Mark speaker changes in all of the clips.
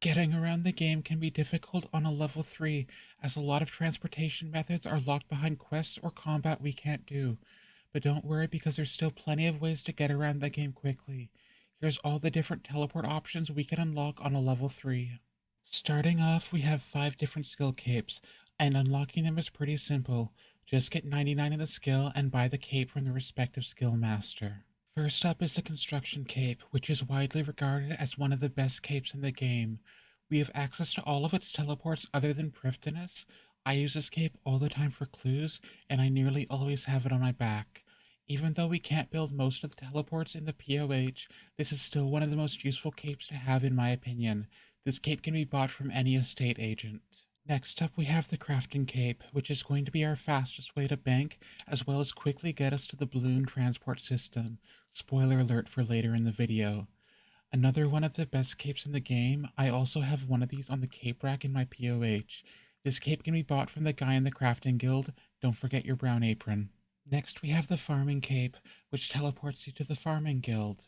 Speaker 1: Getting around the game can be difficult on a level 3, as a lot of transportation methods are locked behind quests or combat we can't do. But don't worry because there's still plenty of ways to get around the game quickly. Here's all the different teleport options we can unlock on a level 3. Starting off, we have 5 different skill capes, and unlocking them is pretty simple. Just get 99 in the skill and buy the cape from the respective skill master. First up is the Construction Cape, which is widely regarded as one of the best capes in the game. We have access to all of its teleports other than Prifddinas. I use this cape all the time for clues, and I nearly always have it on my back. Even though we can't build most of the teleports in the POH, this is still one of the most useful capes to have in my opinion. This cape can be bought from any estate agent. Next up we have the Crafting Cape, which is going to be our fastest way to bank, as well as quickly get us to the balloon transport system. Spoiler alert for later in the video. Another one of the best capes in the game, I also have one of these on the cape rack in my POH. This cape can be bought from the guy in the crafting guild, don't forget your brown apron. Next we have the Farming Cape, which teleports you to the farming guild.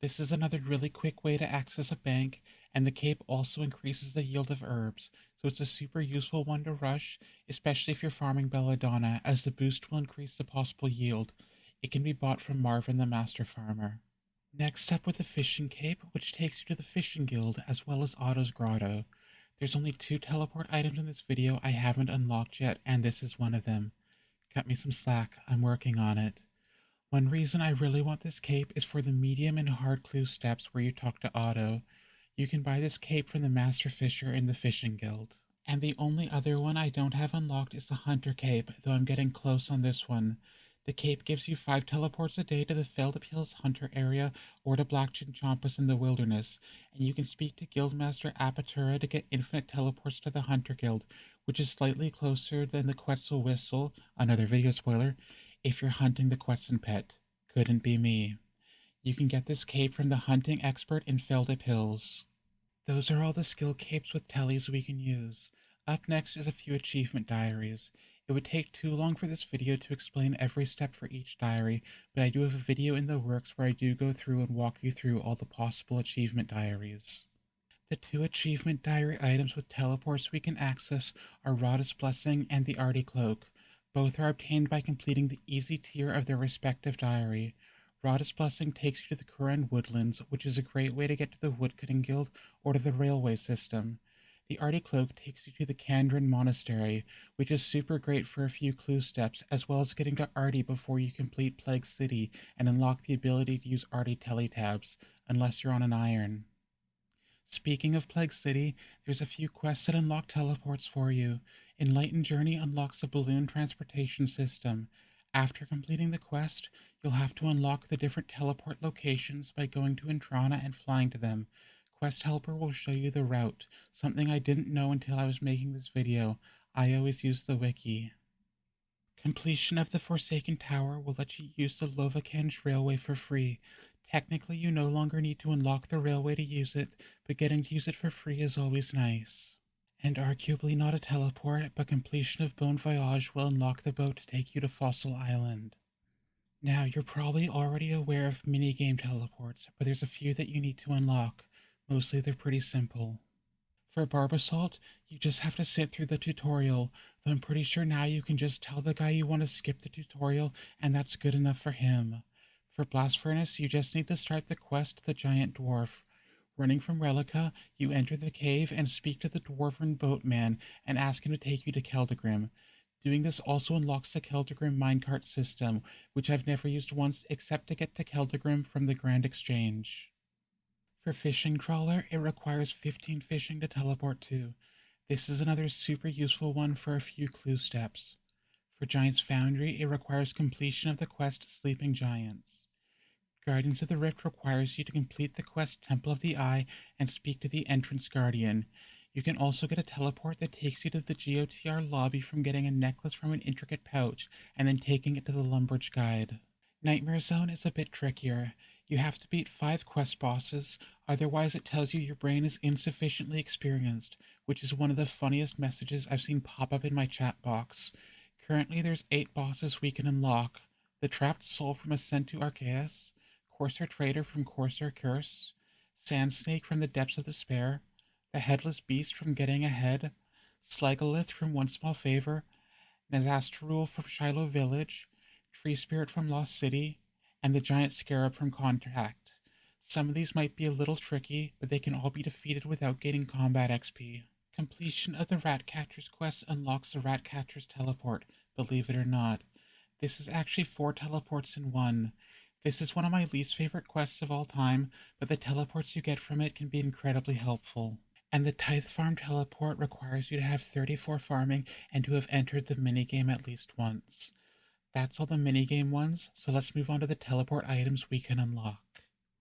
Speaker 1: This is another really quick way to access a bank, and the cape also increases the yield of herbs, so it's a super useful one to rush, especially if you're farming belladonna, as the boost will increase the possible yield. It can be bought from Marvin the Master Farmer. Next up with the Fishing Cape, which takes you to the Fishing Guild, as well as Otto's Grotto. There's only 2 teleport items in this video I haven't unlocked yet, and this is one of them. Cut me some slack, I'm working on it. One reason I really want this cape is for the medium and hard clue steps where you talk to Otto. You can buy this cape from the Master Fisher in the Fishing Guild. And the only other one I don't have unlocked is the Hunter Cape, though I'm getting close on this one. The cape gives you 5 teleports a day to the Felled Hills Hunter area or to Black Chinchompas in the wilderness, and you can speak to Guildmaster Apatura to get infinite teleports to the Hunter Guild, which is slightly closer than the Quetzal Whistle, another video spoiler, if you're hunting the Quetzal pet. Couldn't be me. You can get this cape from the hunting expert in Feldip Hills. Those are all the skill capes with tellies we can use. Up next is a few achievement diaries. It would take too long for this video to explain every step for each diary, but I do have a video in the works where I do go through and walk you through all the possible achievement diaries. The 2 achievement diary items with teleports we can access are Rada's Blessing and the Artie Cloak. Both are obtained by completing the easy tier of their respective diary. Rada's Blessing takes you to the Kuran Woodlands, which is a great way to get to the Woodcutting Guild or to the railway system. The Artie Cloak takes you to the Kandran Monastery, which is super great for a few clue steps, as well as getting to Artie before you complete Plague City and unlock the ability to use Artie teletabs, unless you're on an iron. Speaking of Plague City, there's a few quests that unlock teleports for you. Enlightened Journey unlocks a balloon transportation system. After completing the quest, you'll have to unlock the different teleport locations by going to Intrana and flying to them. Quest Helper will show you the route, something I didn't know until I was making this video. I always use the wiki. Completion of the Forsaken Tower will let you use the Lovakanj Railway for free. Technically, you no longer need to unlock the railway to use it, but getting to use it for free is always nice. And arguably not a teleport, but completion of Bon Voyage will unlock the boat to take you to Fossil Island. Now, you're probably already aware of minigame teleports, but there's a few that you need to unlock. Mostly they're pretty simple. For Barbasalt, you just have to sit through the tutorial, though I'm pretty sure now you can just tell the guy you want to skip the tutorial, and that's good enough for him. For Blast Furnace, you just need to start the quest to the Giant Dwarf. Running from Relica, you enter the cave and speak to the Dwarven Boatman and ask him to take you to Keldagrim. Doing this also unlocks the Keldagrim minecart system, which I've never used once except to get to Keldagrim from the Grand Exchange. For Fishing Trawler, it requires 15 fishing to teleport to. This is another super useful one for a few clue steps. For Giant's Foundry, it requires completion of the quest Sleeping Giants. Guardians of the Rift requires you to complete the quest Temple of the Eye and speak to the Entrance Guardian. You can also get a teleport that takes you to the GOTR lobby from getting a necklace from an intricate pouch and then taking it to the Lumbridge Guide. Nightmare Zone is a bit trickier. You have to beat 5 quest bosses, otherwise it tells you your brain is insufficiently experienced, which is one of the funniest messages I've seen pop up in my chat box. Currently there's 8 bosses we can unlock. The Trapped Soul from Ascent to Arceus, Corsair Trader from Corsair Curse, Sand Snake from the Depths of Despair, the Headless Beast from Getting Ahead, Slegalith from One Small Favor, Nazastarul from Shiloh Village, Tree Spirit from Lost City, and the Giant Scarab from Contract. Some of these might be a little tricky, but they can all be defeated without gaining combat XP. Completion of the Ratcatcher's quest unlocks the Ratcatcher's teleport, believe it or not. This is actually 4 teleports in one. This is one of my least favorite quests of all time, but the teleports you get from it can be incredibly helpful. And the Tithe Farm teleport requires you to have 34 farming and to have entered the minigame at least once. That's all the minigame ones, so let's move on to the teleport items we can unlock.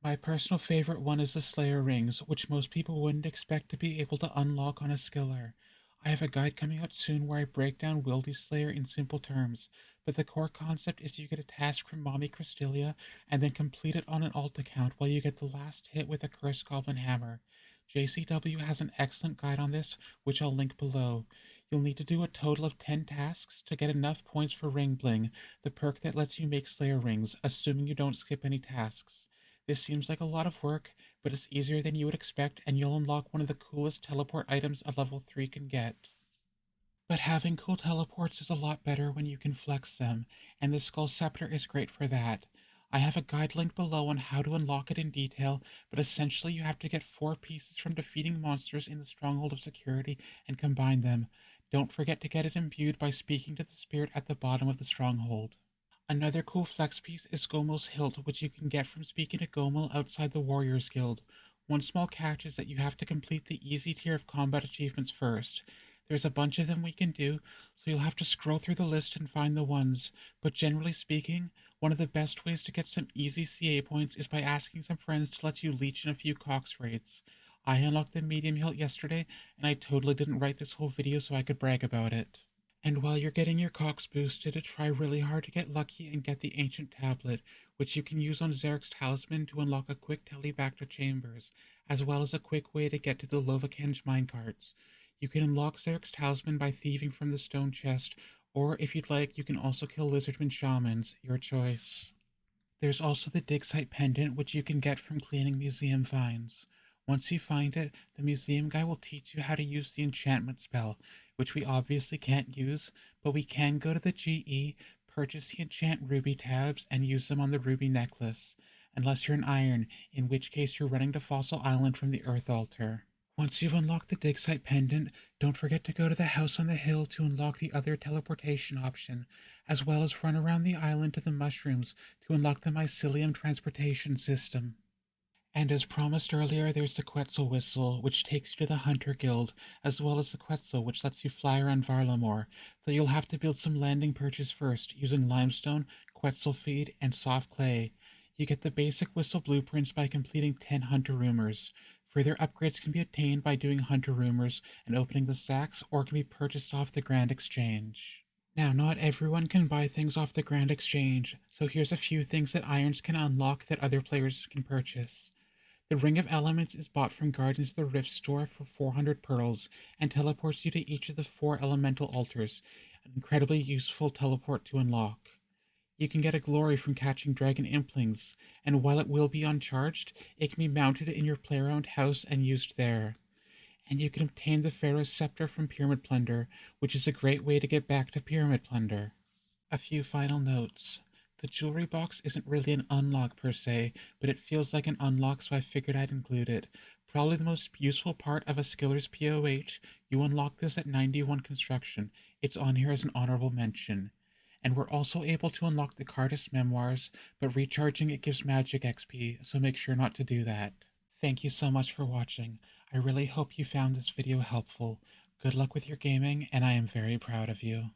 Speaker 1: My personal favorite one is the Slayer Rings, which most people wouldn't expect to be able to unlock on a skiller. I have a guide coming out soon where I break down Wildy Slayer in simple terms, but the core concept is you get a task from Mommy Cristelia and then complete it on an alt account while you get the last hit with a Cursed Goblin Hammer. JCW has an excellent guide on this, which I'll link below. You'll need to do a total of 10 tasks to get enough points for Ring Bling, the perk that lets you make Slayer Rings, assuming you don't skip any tasks. This seems like a lot of work, but it's easier than you would expect, and you'll unlock one of the coolest teleport items a level 3 can get. But having cool teleports is a lot better when you can flex them, and the Skull Scepter is great for that. I have a guide link below on how to unlock it in detail, but essentially you have to get 4 pieces from defeating monsters in the Stronghold of Security and combine them. Don't forget to get it imbued by speaking to the spirit at the bottom of the Stronghold. Another cool flex piece is Gomel's Hilt, which you can get from speaking to Gomel outside the Warriors Guild. One small catch is that you have to complete the easy tier of combat achievements first. There's a bunch of them we can do, so you'll have to scroll through the list and find the ones, but generally speaking, one of the best ways to get some easy CA points is by asking some friends to let you leech in a few Cox raids. I unlocked the medium hilt yesterday, and I totally didn't write this whole video so I could brag about it. And while you're getting your Cox boosted, try really hard to get lucky and get the Ancient Tablet, which you can use on Zarek's Talisman to unlock a quick tele back to Chambers, as well as a quick way to get to the Lovakenge minecarts. You can unlock Zarek's Talisman by thieving from the stone chest, or if you'd like, you can also kill Lizardman Shamans, your choice. There's also the dig site pendant, which you can get from cleaning museum finds. Once you find it, the museum guy will teach you how to use the enchantment spell, which we obviously can't use, but we can go to the GE, purchase the enchant ruby tabs, and use them on the ruby necklace. Unless you're an iron, in which case you're running to Fossil Island from the Earth Altar. Once you've unlocked the dig site pendant, don't forget to go to the house on the hill to unlock the other teleportation option, as well as run around the island to the mushrooms to unlock the mycelium transportation system. And as promised earlier, there's the Quetzal Whistle, which takes you to the Hunter Guild, as well as the Quetzal, which lets you fly around Varlamore, though you'll have to build some landing perches first, using limestone, Quetzal feed, and soft clay. You get the basic whistle blueprints by completing 10 Hunter Rumors. Further upgrades can be obtained by doing Hunter Rumors and opening the sacks, or can be purchased off the Grand Exchange. Now, not everyone can buy things off the Grand Exchange, so here's a few things that Irons can unlock that other players can purchase. The Ring of Elements is bought from Guardians of the Rift store for 400 pearls and teleports you to each of the 4 elemental altars, an incredibly useful teleport to unlock. You can get a glory from catching dragon implings, and while it will be uncharged, it can be mounted in your player-owned house and used there. And you can obtain the Pharaoh's Scepter from Pyramid Plunder, which is a great way to get back to Pyramid Plunder. A few final notes. The jewelry box isn't really an unlock per se, but it feels like an unlock, so I figured I'd include it. Probably the most useful part of a skiller's POH, you unlock this at 91 construction. It's on here as an honorable mention. And we're also able to unlock the Cardist Memoirs, but recharging it gives magic XP, so make sure not to do that. Thank you so much for watching. I really hope you found this video helpful. Good luck with your gaming, and I am very proud of you.